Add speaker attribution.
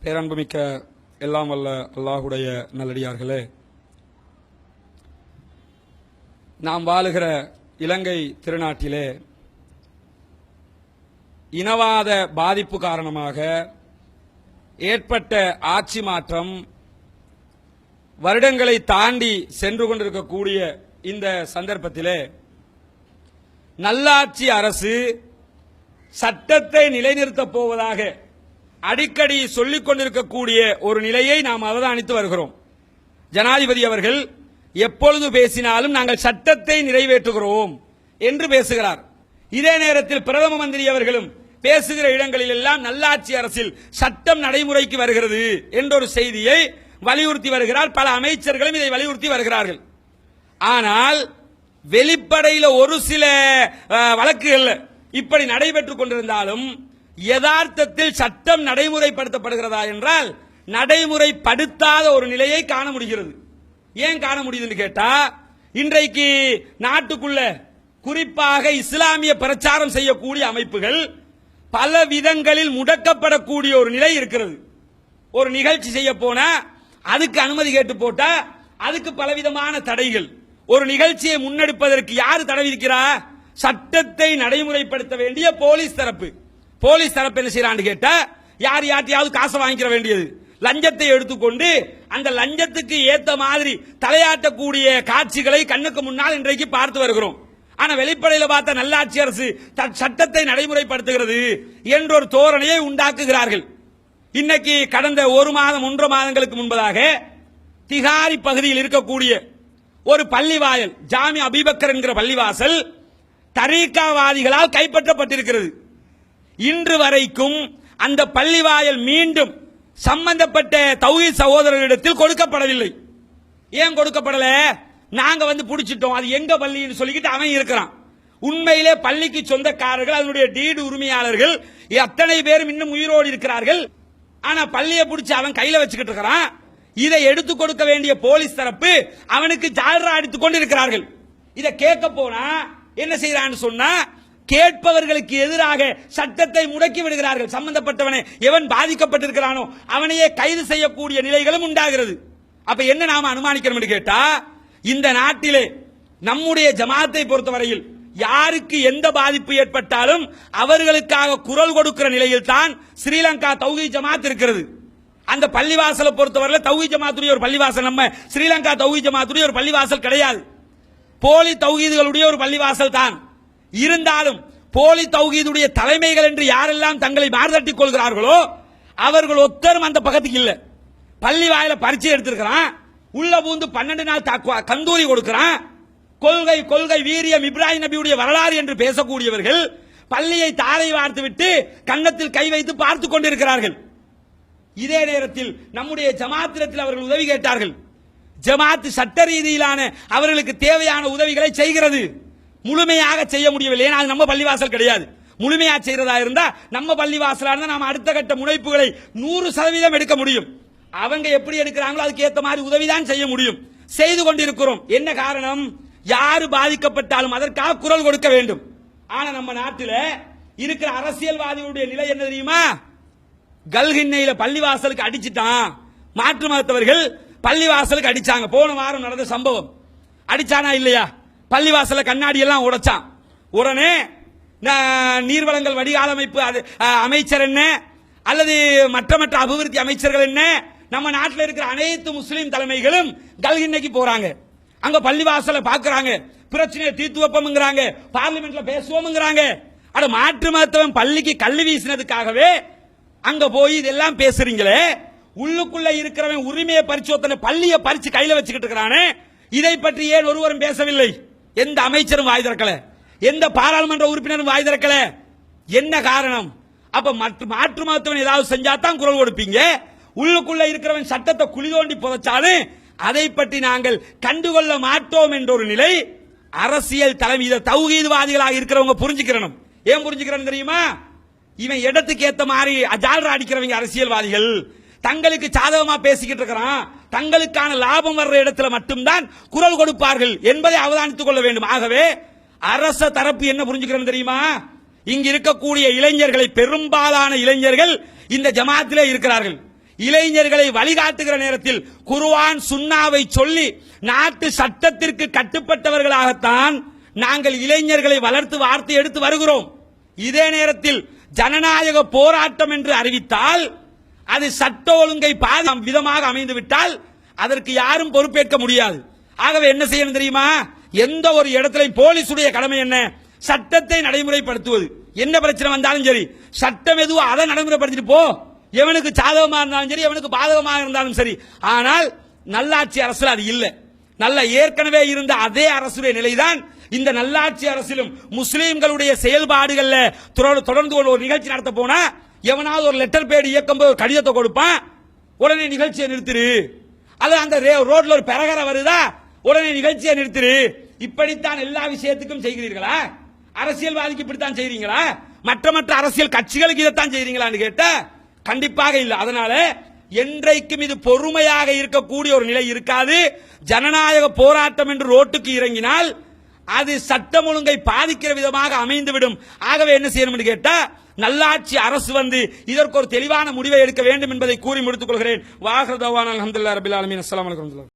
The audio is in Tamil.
Speaker 1: பேரன்புமிக்க எல்லாம் வல்ல அல்லாஹுடைய நல்லடியார்களே, நாம் வாழுகிற இலங்கை திருநாட்டிலே இனவாத பாதிப்பு காரணமாக ஏற்பட்ட ஆட்சி மாற்றம் வருடங்களை தாண்டி சென்று கொண்டிருக்கக்கூடிய இந்த சந்தர்ப்பத்திலே நல்லாட்சி அரசு சட்டத்தை நிலைநிறுத்தப் போவதாக அடிக்கடி சொல்லிக் கொண்டிருக்கக்கூடிய ஒரு நிலையை நாம் அவதானித்து வருகிறோம். ஜனாதிபதி அவர்கள் எப்பொழுது பேசினாலும் நாங்கள் சட்டத்தை நிறைவேற்றுகிறோம் என்று பேசுகிறார். இதே நேரத்தில் பிரதம மந்திரி அவர்களும் பேசுகிற இடங்களில் எல்லாம் நல்லாட்சி அரசில் சட்டம் நடைமுறைக்கு வருகிறது என்ற ஒரு செய்தியை வலியுறுத்தி வருகிறார். பல அமைச்சர்களும் இதை வலியுறுத்தி வருகிறார்கள். ஆனால் வெளிப்படையில் ஒரு சில வழக்குகள் இப்படி நடைபெற்றுக் கொண்டிருந்தாலும் யதார்த்தத்தில் சட்டம் நடைமுறைப்படுத்தப்படுகிறதா என்றால் நடைமுறைப்படுத்தாத ஒரு நிலையை காண முடிகிறது. ஏன் காண முடியுதுன்னு கேட்டா, இன்றைக்கு நாட்டுக்குள்ள குறிப்பாக இஸ்லாமிய பிரச்சாரம் செய்யக்கூடிய அமைப்புகள் பல விதங்களில் முடக்கப்படக்கூடிய ஒரு நிலை இருக்கிறது. ஒரு நிகழ்ச்சி செய்ய போனா அதுக்கு அனுமதி கேட்டு போட்டா அதுக்கு பலவிதமான தடைகள். ஒரு நிகழ்ச்சியை முன்னெடுப்பதற்கு யார் தடை விதிக்கிறா? சட்டத்தை நடைமுறைப்படுத்த வேண்டிய போலீஸ் தரப்பு. போலீஸ் தரப்பு என்ன செய்யறான்னு கேட்டா, யார் யார்ட்டையாவது காசை வாங்கிக்கிற வேண்டியது, லஞ்சத்தை எடுத்துக்கொண்டு அந்த லஞ்சத்துக்கு ஏத்த மாதிரி தலையாட்டக்கூடிய காட்சிகளை கண்ணுக்கு முன்னால் இன்றைக்கு பார்த்து வருகிறோம். ஆனா வெளிப்படையில் பார்த்த நல்லாட்சி அரசு சட்டத்தை நடைமுறைப்படுத்துகிறது என்ற ஒரு தோரணையை உண்டாக்குகிறார்கள். இன்னைக்கு கடந்த ஒரு மாதம் 1.5 மாதங்களுக்கு முன்பதாக திகாரி பகுதியில் இருக்கக்கூடிய ஒரு பள்ளிவாயல், ஜாமி அபீபக்கர் என்கிற பள்ளிவாசல் தரீகாவாதிகளால் கைப்பற்றப்பட்டிருக்கிறது. இன்று வரைக்கும் அந்த பள்ளிவாயல் மீண்டும் சம்பந்தப்பட்ட தௌஹீத் சகோதரர்களிடத்தில் கொடுக்கப்படவில்லை. ஏன் கொடுக்கப்படல? நாங்க வந்து பிடிச்சிட்டோம், அது எங்க பள்ளின்னு சொல்லிக்கிட்டு அவன் இருக்கிறான். உண்மையிலே பள்ளிக்கு சொந்தக்காரர்கள், அதனுடைய டீடு உரிமையாளர்கள் அத்தனை பேரும் இன்னும் உயிரோடு இருக்கிறார்கள். ஆனா பள்ளியை பிடிச்சி அவன் கையில வச்சுக்கிட்டு இருக்கிறான். இதை எடுத்துக் கொடுக்க வேண்டிய போலீஸ் தரப்பு அவனுக்கு ஜால்ரா அடித்துக் கொண்டு இருக்கிறார்கள். இதை கேட்க போனா என்ன செய்யறான்னு சொன்னா, கேட்பவர்களுக்கு எதிராக சட்டத்தை முடக்கி விடுகிறார்கள். சம்பந்தப்பட்டவனை எவன் பாதிக்கப்பட்டிருக்கிறானோ அவனையே கைது செய்யக்கூடிய நிலைகளும் உண்டாகிறது. அப்ப என்ன நாம அனுமானிக்கிறோம் கேட்டா, இந்த நாட்டிலே நம்முடைய ஜமாத்தை பொறுத்தவரையில் யாருக்கு எந்த பாதிப்பு ஏற்பட்டாலும் அவர்களுக்காக குரல் கொடுக்கிற நிலையில் தான் ஸ்ரீலங்கா தௌஹீத் ஜமாத் இருக்கிறது. அந்த பள்ளிவாசலை பொறுத்தவரையில் தௌஹீத் ஜமாத்துடைய ஒரு பள்ளிவாசல், நம்ம ஸ்ரீலங்கா தௌஹீத் ஜமாத்துடைய ஒரு பள்ளிவாசல் கிடையாது. போலி தௌஹீதுகளுடைய ஒரு பள்ளிவாசல் தான். இருந்தாலும் போலி தௌஹீதுடைய தலைமைகள் என்று யாரெல்லாம் தங்களை மார்தட்டிக் கொள்கிறார்களோ அவர்கள் ஒத்தரும் அந்த பக்கத்துக்கு இல்ல. பள்ளி வாயில பரீட்சை எடுத்திருக்கிறான், உள்ள பூந்து 12 நாள் கந்தூரி கொடுக்கிறான். கொள்கை கொள்கை வீரியம் இப்ராஹிம் நபியுடைய வரலாறு என்று பேசக்கூடியவர்கள் பள்ளியை தாரை வார்த்து விட்டு கன்னத்தில் கை வைத்து பார்த்துக் கொண்டிருக்கிறார்கள். இதே நேரத்தில் நம்முடைய ஜமாத்திரத்தில் அவர்கள் உதவி கேட்டார்கள். ஜமாத் சட்ட ரீதியிலான அவர்களுக்கு தேவையான உதவிகளை செய்கிறது. முழுமையாக செய்ய முடியவில்லை. ஏன்னா அது நம்ம பள்ளிவாசல் கிடையாது. முழுமையாக செய்யறதா இருந்தா நம்ம பள்ளிவாசலா இருந்தா நாம அடுத்த கட்ட முனைப்புகளை 100% எடுக்க முடியும். அவங்க எப்படி எடுக்கிறாங்களோ அதுக்கு ஏற்ற மாதிரி உதவிதான் செய்ய முடியும். செய்து கொண்டிருக்கிறோம். என்ன காரணம்? யாரு பாதிக்கப்பட்டாலும் அதற்காக குரல் கொடுக்க வேண்டும். ஆனா நம்ம நாட்டில் இருக்கிற அரசியல்வாதிகளுடைய நிலை என்ன தெரியுமா? கல்கிண்ணையில பள்ளிவாசலுக்கு அடிச்சிட்டான், மாற்று மதத்தவர்கள் பள்ளிவாசலுக்கு அடிச்சாங்க. போன வாரம் நடந்த சம்பவம். அடிச்சானா இல்லையா? பள்ளிவாசல கண்ணாடி எல்லாம் உடைச்சான். உடனே நீர்வளங்கள் வடிகால் அமைப்பு அமைச்சர் என்ன அல்லது மற்ற மற்ற அபிவிருத்தி அமைச்சர்கள் என்ன, நம்ம நாட்டில் இருக்கிற அனைத்து முஸ்லீம் தலைமைகளும் கல்கிண்ணைக்கு போறாங்க. அங்க பள்ளிவாசல பாக்குறாங்க, பிரச்சனையை தீர்த்து வைப்போம்ங்கறாங்க, பார்லிமெண்ட்ல பேசுவோம்ங்கறாங்க. அட மாற்று மதத்தவன் பள்ளிக்கு கல்வி வீசினதுக்காகவே அங்க போய் இதெல்லாம் பேசுறீங்களே, உள்ளுக்குள்ள இருக்கிறவன் உரிமையை பறிச்சோத்தனை பள்ளியை பறிச்சு கையில வச்சுக்கிட்டு இருக்கிறானே, இதை பற்றி ஏன் ஒருவரும் பேசவில்லை? எந்த அமைச்சரும் வாய் திறக்கல, எந்த பாராளுமன்ற உறுப்பினரும் வாய் திறக்கல. என்ன காரணம்? அப்ப மாற்று மதத்தவன் ஏதாவது செஞ்சா தான் குரல் கொடுப்பீங்க. உள்ளுக்குள்ள இருக்கிறவன் சட்டத்தை குழி தோண்டி புதைச்சாலும் அதை பற்றி நாங்கள் கண்டுகொள்ள மாட்டோம் என்ற ஒரு நிலை அரசியல் தலைமை தௌஹீத்வாதிகளாக இருக்கிறவங்க புரிஞ்சுக்கிறணும். ஏன் புரிஞ்சுக்கிறோம் தெரியுமா? இவன் இடத்துக்கு ஏத்த மாதிரி ஜால்ரா அடிக்கிறவங்க அரசியல்வாதிகள் தங்களுக்கு சாதகமா பேசிக்கிட்டு இருக்கிறான், தங்களுக்கான லாபம் வர்ற இடத்துல மட்டும்தான் குரல் கொடுப்பார்கள் என்பதை அவதானித்துக் கொள்ள வேண்டும். ஆகவே அரச தரப்பு என்ன புரிஞ்சுக்கிறோம் தெரியுமா? இங்க இருக்கக்கூடிய இளைஞர்களை, பெரும்பாலான இளைஞர்கள் இந்த ஜமாத்திலே இருக்கிறார்கள். இளைஞர்களை வழிகாட்டுகிற நேரத்தில் குர்ஆன் சுன்னாவை சொல்லி நாட்டு சட்டத்திற்கு கட்டுப்பட்டவர்களாகத்தான் நாங்கள் இளைஞர்களை வளர்த்து வார்த்தை எடுத்து வருகிறோம். இதே நேரத்தில் ஜனநாயக போராட்டம் என்று அறிவித்தால் அது சட்ட ஒழுங்கை பாதிக்கும் விதமாக அமைந்து விட்டால் அதற்கு யாரும் பொறுப்பேற்க முடியாது. ஆகவே என்ன செய்யணும் தெரியுமா? எந்த ஒரு இடத்திலும் போலீசுடைய கடமை என்ன? சட்டத்தை நடைமுறைப்படுத்துவது. என்ன பிரச்சனை வந்தாலும் சரி, சட்டம் எதுவோ அதை நடைமுறைப்படுத்திட்டு போ. எவனுக்கு சாதகமாக இருந்தாலும் சரி, எவனுக்கு பாதகமாக இருந்தாலும் சரி. ஆனால் நல்லாட்சி அரசில் அது இல்லை. நல்ல ஏற்கனவே இருந்த அதே அரசுடைய நிலைதான் இந்த நல்லாட்சி அரசிலும். முஸ்லீம்களுடைய செயல்பாடுகள்ல தொடர்ந்து ஒரு நிகழ்ச்சி நடத்த போனா எவனாவது ஒரு லெட்டர் பேட் இயக்கம் போது ஒரு கடிதத்தை கொடுப்பான், உடனே நிகழ்ச்சியை நிறுத்திரு. அது அந்த ரோட்ல ஒரு பெரகர வருதா, உடனே நிகழ்ச்சியை நிறுத்திரு. இப்படித்தான் எல்லா விஷயத்துக்கும் செய்கிறீர்களா? அரசியல்வாதிக்கு இப்படித்தான் செய்றீங்களா? மற்ற அரசியல் கட்சிகளுக்கு இதைத்தான் செய்றீங்களான்னு கேட்ட கண்டிப்பாக இல்லை. அதனால என்றைக்கும் இது பொறுமையாக இருக்கக்கூடிய ஒரு நிலை இருக்காது. ஜனநாயக போராட்டம் என்று ரோட்டுக்கு இறங்கினால் அது சட்டம் ஒழுங்கை பாதிக்கிற விதமாக அமைந்துவிடும். ஆகவே என்ன செய்யணும் கேட்டா, நல்லாட்சி அரசு இதற்கு ஒரு தெளிவான முடிவை எடுக்க வேண்டும் என்பதை கூறி முடித்துக் கொள்கிறேன். வாஹிரு தஅவானா அல்ஹம்துலில்லாஹி ரப்பில் ஆலமீன். அஸ்ஸலாமு அலைக்கும்.